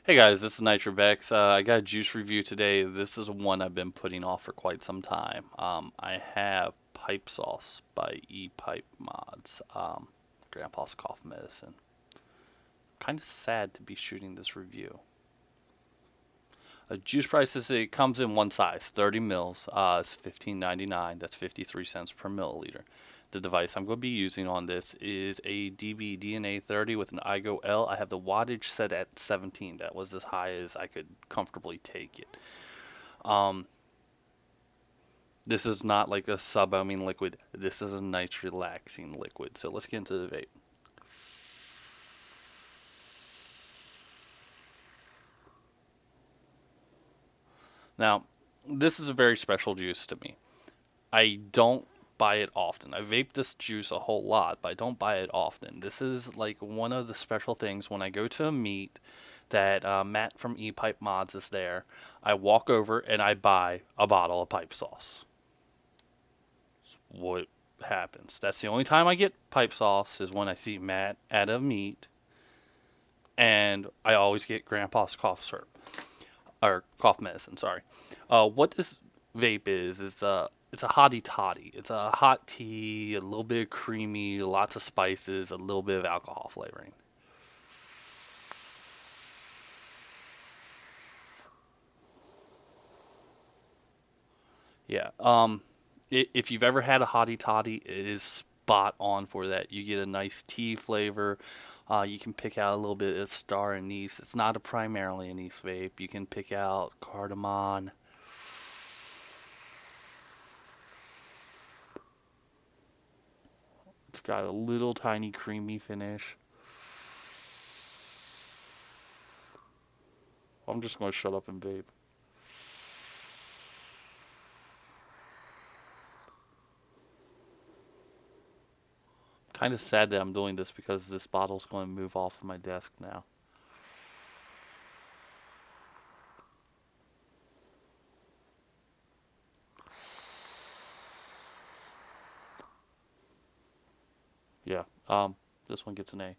Hey guys, this is NitroBex. I got a juice review today. This is one I've been putting off for quite some time. I have Pipe Sauce by E-Pipe Mods. Grandpa's cough medicine. Kind of sad to be shooting this review. Juice prices, it comes in one size, 30 mils. It's $15.99. That's 53 cents per milliliter. The device I'm going to be using on this is a DB 30 with an iGo L. I have the wattage set at 17. That was as high as I could comfortably take it. This is not like a subalbumine liquid. This is a nice relaxing liquid. So let's get into the vape. Now, this is a very special juice to me. I don't buy it often. I vape this juice a whole lot, but I don't buy it often. This is like one of the special things when I go to a meet that Matt from E-Pipe Mods is there. I walk over and I buy a bottle of pipe sauce. That's what happens. That's the only time I get pipe sauce is when I see Matt at a meet, and I always get Grandpa's cough syrup or cough medicine. Sorry. What this vape is it's a hottie toddy. It's a hot tea, a little bit creamy, lots of spices, a little bit of alcohol flavoring. Yeah. If you've ever had a hottie toddy, it is spot on for that. You get a nice tea flavor. You can pick out a little bit of star anise. It's not a primarily anise vape. You can pick out cardamom. It's got a little tiny creamy finish. I'm just going to shut up and vape. Kind of sad that I'm doing this because this bottle's going to move off of my desk now. Yeah, this one gets an A.